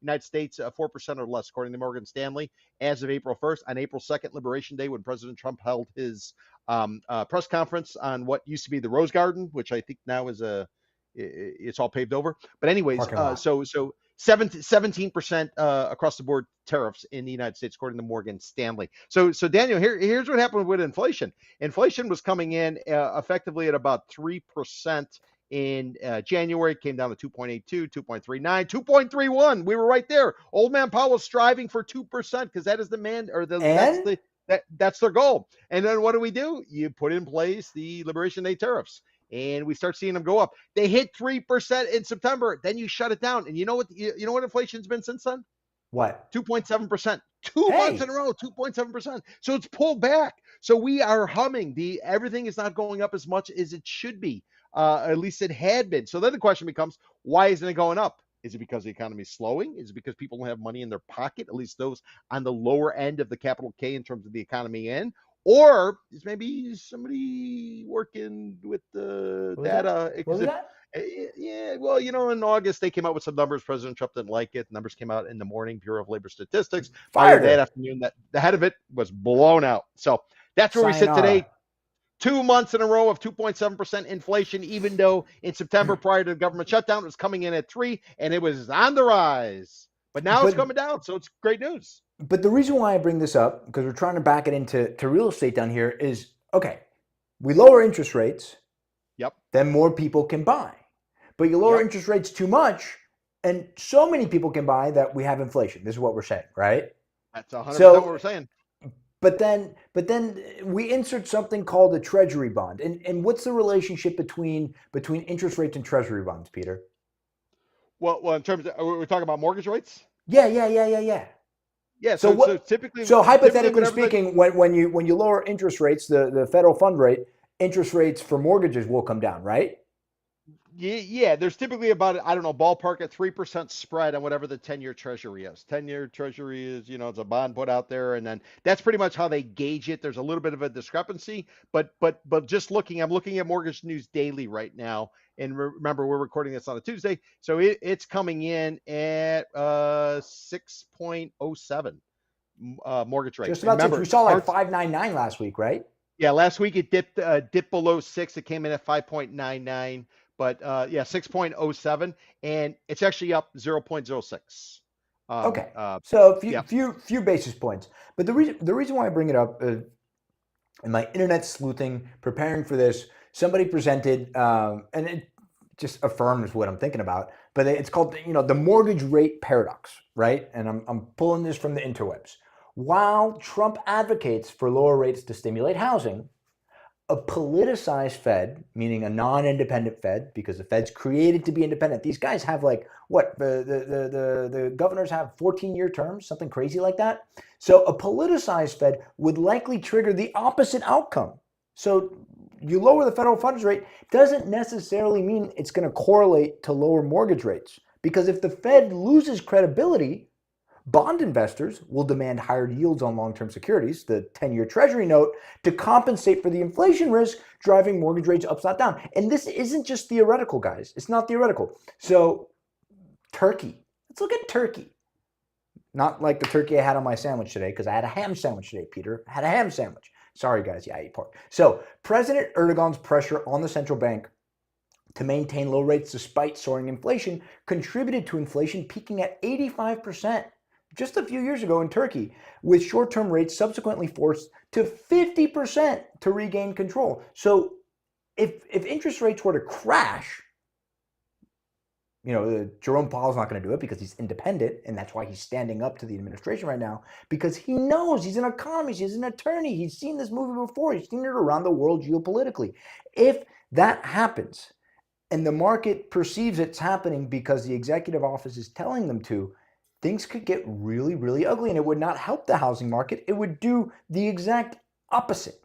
United States 4% or less, according to Morgan Stanley, as of April 1st. On April 2nd, Liberation Day, when President Trump held his press conference on what used to be the Rose Garden, which I think now is it's all paved over. But anyways, so 17% across the board tariffs in the United States, according to Morgan Stanley. So Daniel, here's what happened with inflation. Inflation was coming in effectively at about 3% in January. It came down to 2.82, 2.39, 2.31. We were right there. Old man Powell was striving for 2% because that is the man, or that's their goal. And then what do? You put in place the Liberation Day tariffs, and we start seeing them go up. They hit 3% in September. Then you shut it down. And you know what inflation's been since then? What? 2.7%. 2 months in a row, 2.7%. So it's pulled back. So we are humming. Everything is not going up as much as it should be. At least it had been. So then the question becomes, why isn't it going up? Is it because the economy is slowing? Is it because people don't have money in their pocket, at least those on the lower end of the capital K in terms of the economy in? Or is maybe somebody working with the What was that? data? What Because was if that? yeah, well, in August they came out with some numbers. President Trump didn't like it. Numbers came out in the morning, Bureau of Labor Statistics. By the way, Fired that her. afternoon, that the head of it was blown out. So that's where we sit Sayonara. today. 2 months in a row of 2.7% inflation, even though in September prior to the government shutdown, it was coming in at 3 and it was on the rise. But now it's But coming down, so it's great news. but the reason why I bring this up, because we're trying to back it into real estate down here, is okay, we lower interest rates, Yep. then more people can buy. But you lower Yep. interest rates too much, and so many people can buy that we have inflation. This is what we're saying, right? That's 100% what So we're saying. but then we insert something called a treasury bond. And what's the relationship between interest rates and treasury bonds, Peter? Well, in terms of, we're talking about mortgage rates. Yeah. Yeah. So So what? typically, So hypothetically whenever the speaking, when you lower interest rates, the federal fund rate, interest rates for mortgages will come down, right? yeah, there's typically about, I don't know, ballpark at 3% spread on whatever the 10-year treasury is. 10-year treasury is, it's a bond put out there, and then that's pretty much how they gauge it. There's a little bit of a discrepancy, but just I'm looking at Mortgage News Daily right now, and remember we're recording this on a Tuesday, so it's coming in at 6.07 mortgage rate. Just And about six. We remember, saw like March, 5.99 last week, right? yeah, last week it dipped below 6. It came in at 5.99, but yeah, 6.07, and it's actually up 0.06. Okay, so a few Yeah, few basis points. But the reason why I bring it up, in my internet sleuthing, preparing for this, somebody presented, and it just affirms what I'm thinking about. But it's called, the mortgage rate paradox, right? And I'm pulling this from the interwebs. While Trump advocates for lower rates to stimulate housing, a politicized Fed, meaning a non-independent Fed, because the Fed's created to be independent. These guys have like what the governors have 14-year terms, something crazy like that. So a politicized Fed would likely trigger the opposite outcome. So you lower the federal funds rate doesn't necessarily mean it's going to correlate to lower mortgage rates, because if the Fed loses credibility, bond investors will demand higher yields on long-term securities, the 10-year treasury note, to compensate for the inflation risk driving mortgage rates upside down. And this isn't just theoretical, guys. It's not theoretical. So Turkey. Let's look at Turkey. Not like the turkey I had on my sandwich today, because I had a ham sandwich today, Peter. I had a ham sandwich. Sorry, guys. Yeah, I ate pork. So President Erdogan's pressure on the central bank to maintain low rates despite soaring inflation contributed to inflation peaking at 85% just a few years ago in Turkey, with short-term rates subsequently forced to 50% to regain control. So if interest rates were to crash, Jerome Powell's not going to do it because he's independent, and that's why he's standing up to the administration right now, because he knows, he's an economist, he's an attorney, he's seen this movie before, he's seen it around the world geopolitically. If that happens, and the market perceives it's happening because the executive office is telling them to, things could get really, really ugly, and it would not help the housing market. It would do the exact opposite.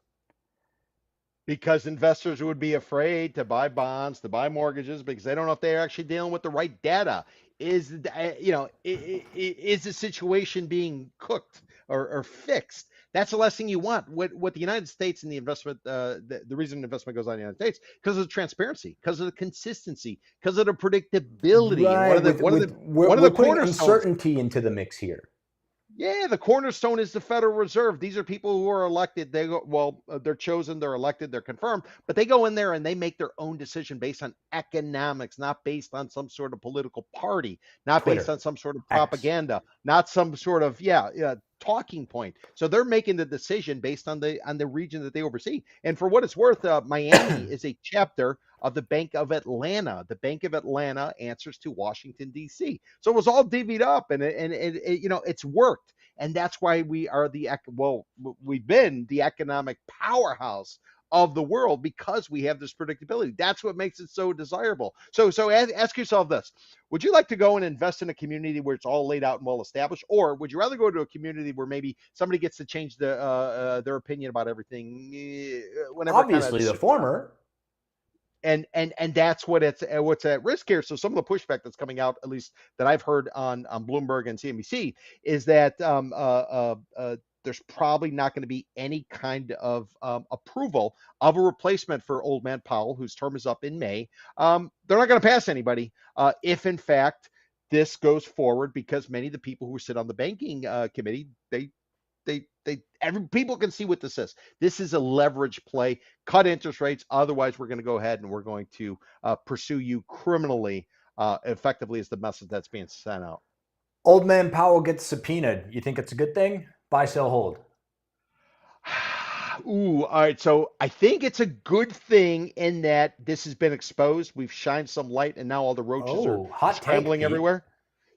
because investors would be afraid to buy bonds, to buy mortgages, because they don't know if they're actually dealing with the right data. Is the situation being cooked or fixed? That's the last thing you want. What the United States and the investment, the reason investment goes on in the United States, because of the transparency, because of the consistency, because of the predictability, and Right, one of we're the putting cornerstones. uncertainty into the mix here. Yeah, the cornerstone is the Federal Reserve. These are people who are elected. They're chosen, they're elected, they're confirmed, but they go in there and they make their own decision based on economics, not based on some sort of political party, not based Twitter, on some sort of X. propaganda, not some sort of talking point. So they're making the decision based on the region that they oversee. And for what it's worth, Miami is a chapter of the Bank of Atlanta. The Bank of Atlanta answers to Washington D.C. So it was all divvied up, and it's worked, and that's why we've been the economic powerhouse of the world, because we have this predictability. That's what makes it so desirable. So ask yourself this: would you like to go and invest in a community where it's all laid out and well established, or would you rather go to a community where maybe somebody gets to change, their opinion about everything whenever it kind of Obviously, the suits them? former. and that's what's at risk here. So some of the pushback that's coming out, at least that I've heard on Bloomberg and CNBC, is that there's probably not going to be any kind of approval of a replacement for Old Man Powell, whose term is up in May. They're not going to pass anybody if, in fact, this goes forward, because many of the people who sit on the banking committee, people can see what this is. This is a leverage play. Cut interest rates. Otherwise, we're going to go ahead and we're going to pursue you criminally, effectively, is the message that's being sent out. Old Man Powell gets subpoenaed. You think it's a good thing? Buy, sell, hold. Ooh, all right. So I think it's a good thing in that this has been exposed. We've shined some light, and now all the roaches are Oh, hot take, scrambling Pete. everywhere.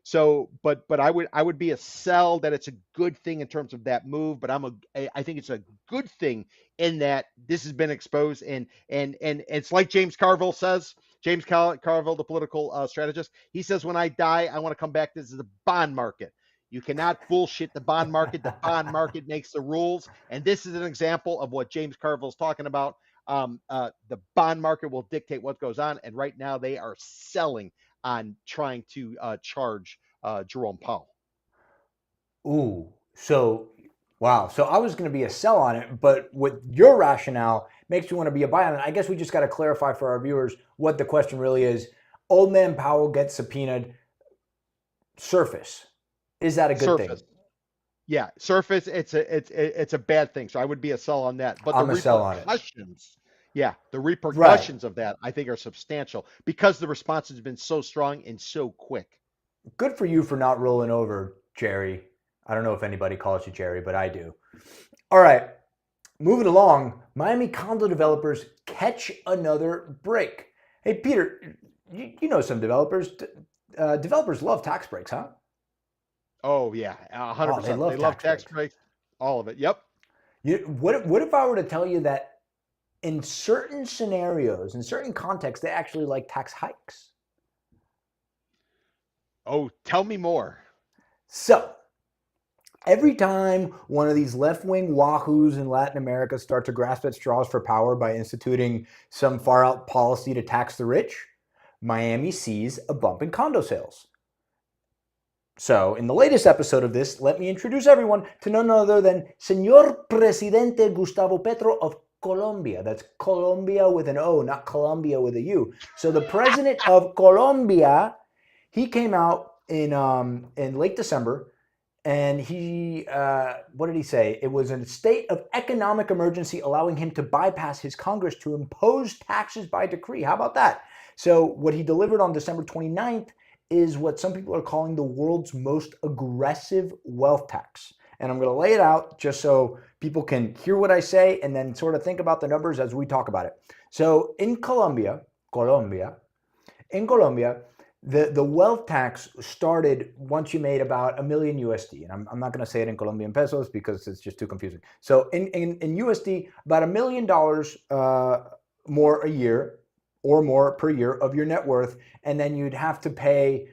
So, but I would be a sell that it's a good thing in terms of that move. But I think it's a good thing in that this has been exposed, and it's like James Carville says. James Carville, the political strategist, he says, when I die, I want to come back. This is the bond market. You cannot bullshit the bond market. The bond market makes the rules, and this is an example of what James Carville is talking about. The bond market will dictate what goes on, and right now they are selling on trying to charge Jerome Powell. Ooh, so wow. So I was going to be a sell on it, but with your rationale makes you want to be a buy on it. I guess we just got to clarify for our viewers what the question really is. Old Man Powell gets subpoenaed. Surface. Is that a good Surface. thing? Yeah, surface. It's a bad thing. So I would be a sell on that. But the I'm a sell on it. repercussions, yeah, the repercussions of that, I think, are substantial because the response has been so strong and so quick. Good for you for not rolling over, Jerry. I don't know if anybody calls you Jerry, but I do. All right, moving along. Miami condo developers catch another break. Hey, Peter, you know some developers. Developers love tax breaks, huh? Oh yeah, 100%. They love Tax breaks, all of it. Yep. What if I were to tell you that in certain scenarios, in certain contexts, they actually like tax hikes? Oh, tell me more. So, every time one of these left-wing wahoos in Latin America start to grasp at straws for power by instituting some far-out policy to tax the rich, Miami sees a bump in condo sales. So, in the latest episode of this, let me introduce everyone to none other than Señor Presidente Gustavo Petro of Colombia. That's Colombia with an O, not Colombia with a U. So, the president of Colombia, he came out in late December, and he, what did he say? It was a state of economic emergency, allowing him to bypass his Congress to impose taxes by decree. How about that? So, what he delivered on December 29th is what some people are calling the world's most aggressive wealth tax. And I'm going to lay it out just so people can hear what I say and then sort of think about the numbers as we talk about it. So in Colombia, the wealth tax started once you made about $1 million USD. And I'm not going to say it in Colombian pesos because it's just too confusing. So in USD, about $1 million more a year, or more per year of your net worth, and then you'd have to pay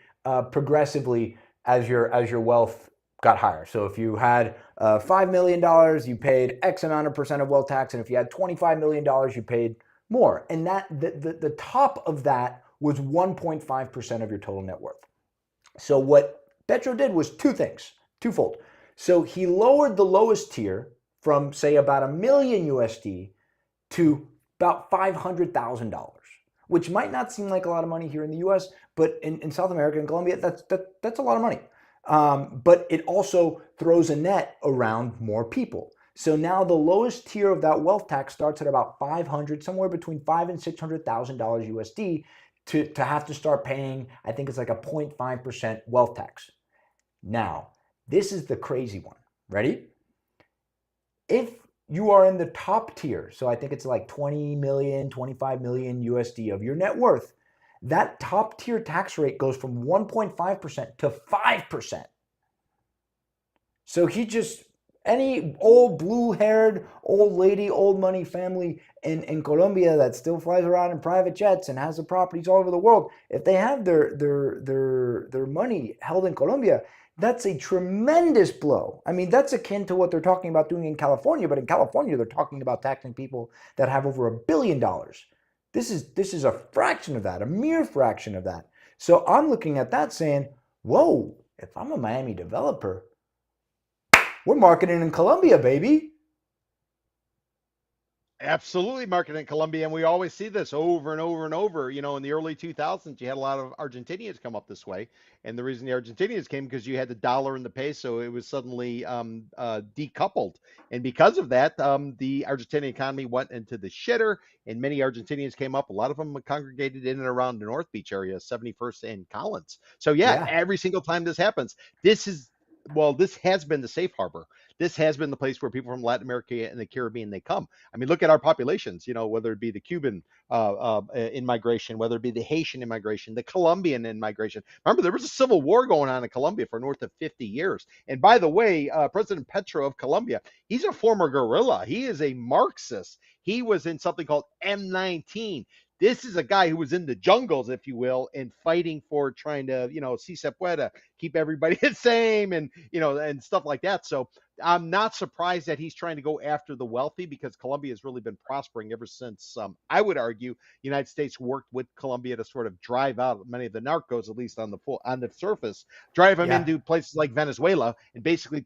progressively as your wealth got higher. So if you had $5 million, you paid X amount of percent of wealth tax, and if you had $25 million, you paid more. And that the top of that was 1.5% of your total net worth. So what Petro did was twofold. So he lowered the lowest tier from, say, about $1 million USD to about $500,000. Which might not seem like a lot of money here in the US, but in South America and Colombia, that's a lot of money. But it also throws a net around more people. So now the lowest tier of that wealth tax starts at about $500,000, somewhere between $500,000 and $600,000 USD to have to start paying. I think it's like a 0.5% wealth tax. Now, this is the crazy one. Ready? If you are in the top tier, so I think it's like 20 million, 25 million USD of your net worth, that top tier tax rate goes from 1.5% to 5%. So any old blue-haired, old lady, old money family in Colombia that still flies around in private jets and has the properties all over the world, if they have their money held in Colombia, that's a tremendous blow. I mean, that's akin to what they're talking about doing in California, but in California, they're talking about taxing people that have over $1 billion. This is a fraction of that, a mere fraction of that. So I'm looking at that saying, whoa, if I'm a Miami developer, we're marketing in Colombia, baby. Absolutely, marketing in Colombia, and we always see this over and over and over. In the early 2000s, you had a lot of Argentinians come up this way, and the reason the Argentinians came because you had the dollar and the peso. It was suddenly decoupled, and because of that, the Argentinian economy went into the shitter, and many Argentinians came up. A lot of them congregated in and around the North Beach area, 71st and Collins. So yeah, Yeah. every single time this happens, this has been the safe harbor. This has been the place where people from Latin America and the Caribbean they come. I mean, look at our populations. Whether it be the Cuban immigration, whether it be the Haitian immigration, the Colombian immigration. Remember, there was a civil war going on in Colombia for north of 50 years. And by the way, President Petro of Colombia, he's a former guerrilla. He is a Marxist. He was in something called M19. This is a guy who was in the jungles, if you will, and fighting for trying to, si se pueda, keep everybody the same, and stuff like that. So I'm not surprised that he's trying to go after the wealthy because Colombia has really been prospering ever since, I would argue, the United States worked with Colombia to sort of drive out many of the narcos, at least on the surface, drive them Yeah. into places like Venezuela, and basically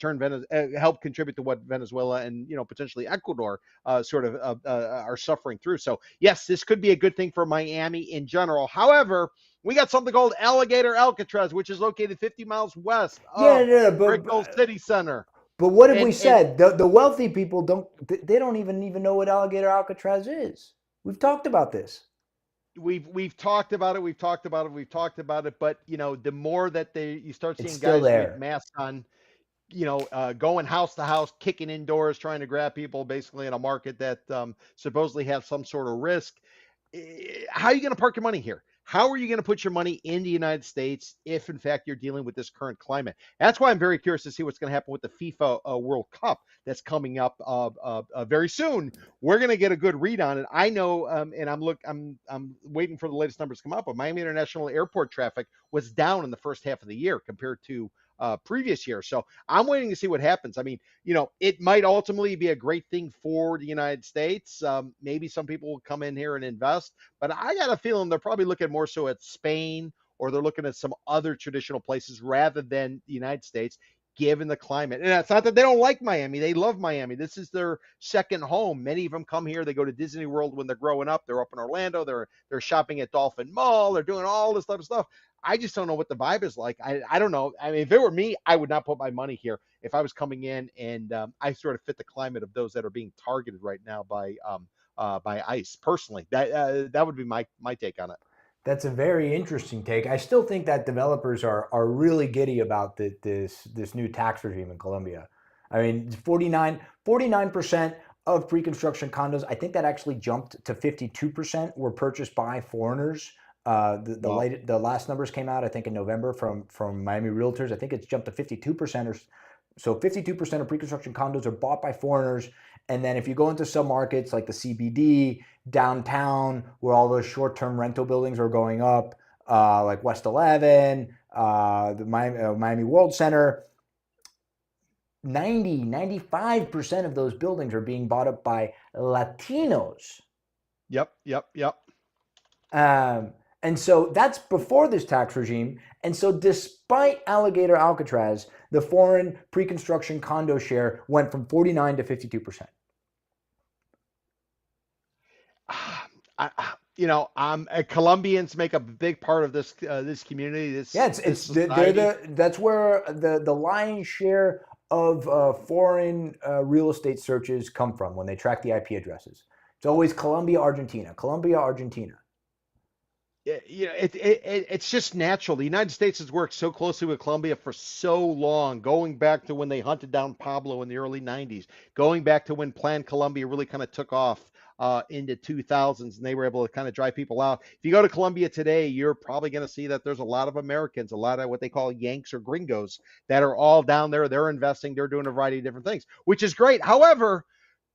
help contribute to what Venezuela and potentially Ecuador sort of are suffering through. So yes, this could be a good thing for Miami in general. However, we got something called Alligator Alcatraz, which is located 50 miles west Yeah, of no, no, Brickell City Center. but what have we And said? The wealthy people they don't even know what alligator Alcatraz is. We've talked about this. we've talked about it, but the more that you start It's seeing still guys with there. masks on, going house to house, kicking indoors, trying to grab people, basically in a market that supposedly has some sort of risk. How are you going to park your money here? How are you going to put your money in the United States if, in fact, you're dealing with this current climate? That's why I'm very curious to see what's going to happen with the FIFA World Cup that's coming up very soon. We're going to get a good read on it. I know, and I'm waiting for the latest numbers to come up. But Miami International Airport traffic was down in the first half of the year compared to previous year. So I'm waiting to see what happens. I mean, it might ultimately be a great thing for the United States. Maybe some people will come in here and invest, but I got a feeling they're probably looking more so at Spain, or they're looking at some other traditional places rather than the United States, given the climate. And it's not that they don't like Miami. They love Miami. This is their second home. Many of them come here. They go to Disney World when they're growing up. They're up in Orlando. They're shopping at Dolphin Mall. They're doing all this other stuff. I just don't know what the vibe is like. I don't know. I mean, if it were me, I would not put my money here if I was coming in, and I sort of fit the climate of those that are being targeted right now by ICE. Personally, that would be my take on it. That's a very interesting take. I still think that developers are really giddy about this new tax regime in Colombia. I mean, 49% of pre-construction condos. I think that actually jumped to 52% were purchased by foreigners. Well, The last numbers came out, I think, in November from Miami Realtors. I think it's jumped to 52%, or so 52% of pre-construction condos are bought by foreigners. And then if you go into some markets like the CBD, downtown, where all those short-term rental buildings are going up, like West 11, the Miami World Center, 95% of those buildings are being bought up by Latinos. yep. Um, and so that's before this tax regime. And so, despite Alligator Alcatraz, the foreign pre construction condo share went from 49 to 52%. Colombians make a big part of this community, Yeah, this it's they're society. that's where the lion's share of foreign real estate searches come from when they track the IP addresses. It's always Colombia, Argentina, Colombia, Argentina. It's just natural. The United States has worked so closely with Colombia for so long, going back to when they hunted down Pablo in the early 90s, going back to when Plan Colombia really kind of took off into 2000s, and they were able to kind of drive people out. If you go to Colombia today, you're probably going to see that there's a lot of Americans, a lot of what they call Yanks or gringos that are all down there. They're investing, they're doing a variety of different things, which is great. However,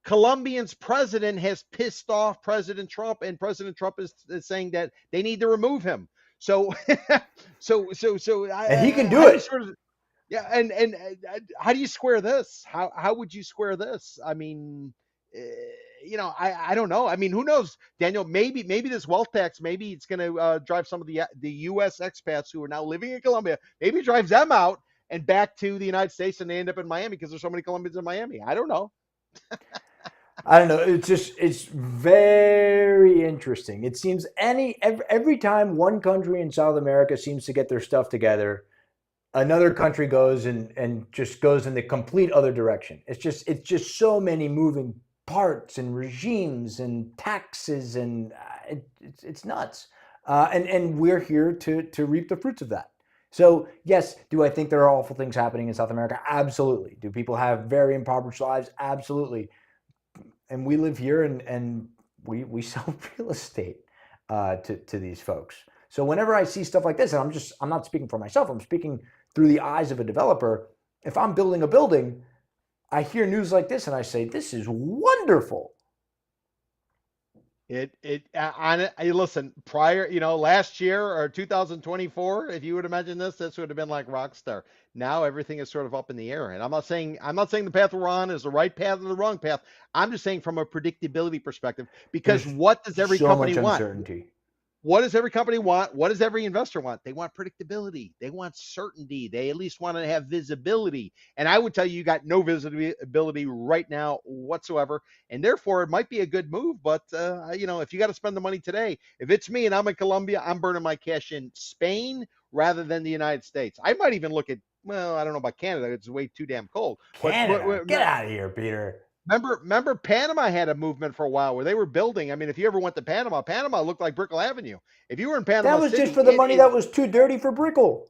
Colombian's president has pissed off President Trump, and President Trump is saying that they need to remove him. So, And he can how do do you it. sort of, yeah, and how do you square this? How would you square this? I mean, uh, I don't know. I mean, who knows, Daniel? Maybe this wealth tax, maybe it's going to drive some of the U.S. expats who are now living in Colombia. Maybe it drives them out and back to the United States, and they end up in Miami because there's so many Colombians in Miami. I don't know. I don't know. It's very interesting. It seems every time one country in South America seems to get their stuff together, another country goes and just goes in the complete other direction. It's just so many moving parts and regimes and taxes, and it's nuts. And we're here to reap the fruits of that. So yes, do I think there are awful things happening in South America? Absolutely. Do people have very impoverished lives? Absolutely. And we live here, and we sell real estate to these folks. So whenever I see stuff like this, and I'm not speaking for myself, I'm speaking through the eyes of a developer. If I'm building a building, I hear news like this and I say, this is wonderful. Listen, prior, last year or 2024, if you would imagine this would have been like Rockstar. Now everything is sort of up in the air. And I'm not saying the path we're on is the right path or the wrong path. I'm just saying from a predictability perspective, because There's what does every so company much want? uncertainty. What does every company want? What does every investor want? They want predictability. They want certainty. They at least want to have visibility. And I would tell you, you got no visibility right now whatsoever. And therefore, it might be a good move. But, if you got to spend the money today, if it's me and I'm in Colombia, I'm burning my cash in Spain rather than the United States. I might even look at, well, I don't know about Canada. It's way too damn cold. Canada, get out of here, Peter. Remember, Panama had a movement for a while where they were building. I mean, if you ever went to Panama, Panama looked like Brickell Avenue. If you were in Panama That was City, just for the money that was too dirty for Brickell.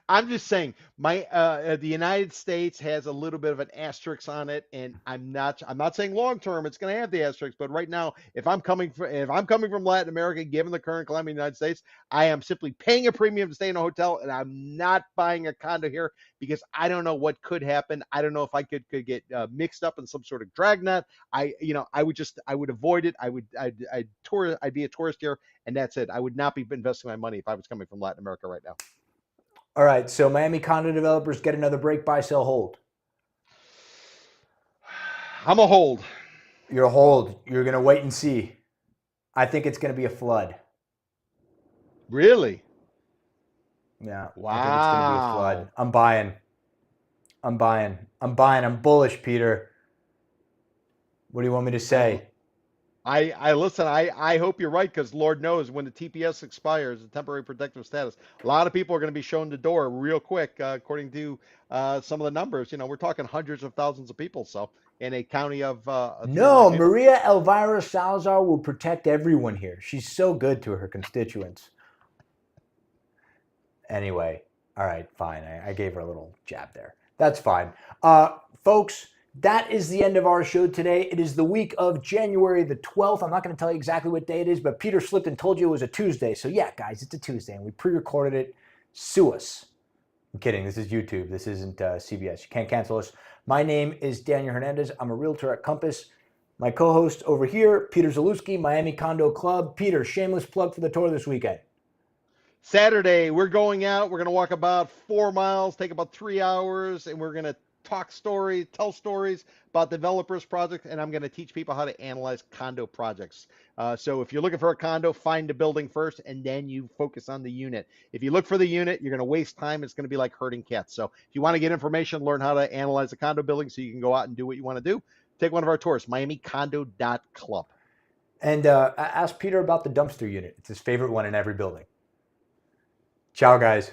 I'm just saying, the United States has a little bit of an asterisk on it, and I'm not saying long term it's going to have the asterisk, but right now, if I'm coming from Latin America, given the current climate in the United States, I am simply paying a premium to stay in a hotel, and I'm not buying a condo here because I don't know what could happen. I don't know if I could get mixed up in some sort of dragnet. I would avoid it. I'd be a tourist here, and that's it. I would not be investing my money if I was coming from Latin America right now. All right, so Miami condo developers get another break, buy, sell, hold. I'm a hold. You're a hold. You're going to wait and see. I think it's going to be a flood. Really? Yeah. Wow. I think it's going to be a flood. I'm buying. I'm bullish, Peter. What do you want me to say? I listen. I hope you're right, because Lord knows when the TPS expires, the temporary protective status, a lot of people are going to be shown the door real quick. According to some of the numbers, we're talking hundreds of thousands of people. So in a county of no, Maria Elvira Salazar will protect everyone here. She's so good to her constituents. Anyway, all right, fine. I gave her a little jab there. That's fine, folks. That is the end of our show today. It is the week of January the 12th. I'm not going to tell you exactly what day it is, but Peter slipped and told you it was a Tuesday. So yeah, guys, it's a Tuesday, and we pre-recorded it. Sue us. I'm kidding. This is YouTube. This isn't CBS. You can't cancel us. My name is Daniel Hernandez. I'm a realtor at Compass. My co-host over here, Peter Zalewski, Miami Condo Club. Peter, shameless plug for the tour this weekend. Saturday, we're going out. We're going to walk about 4 miles, take about 3 hours, and we're going to tell stories about developers' projects, and I'm going to teach people how to analyze condo projects. So if you're looking for a condo, find the building first, and then you focus on the unit. If you look for the unit, you're going to waste time. It's going to be like herding cats. So if you want to get information, learn how to analyze a condo building so you can go out and do what you want to do, take one of our tours, miamicondo.club. And ask Peter about the dumpster unit. It's his favorite one in every building. Ciao, guys.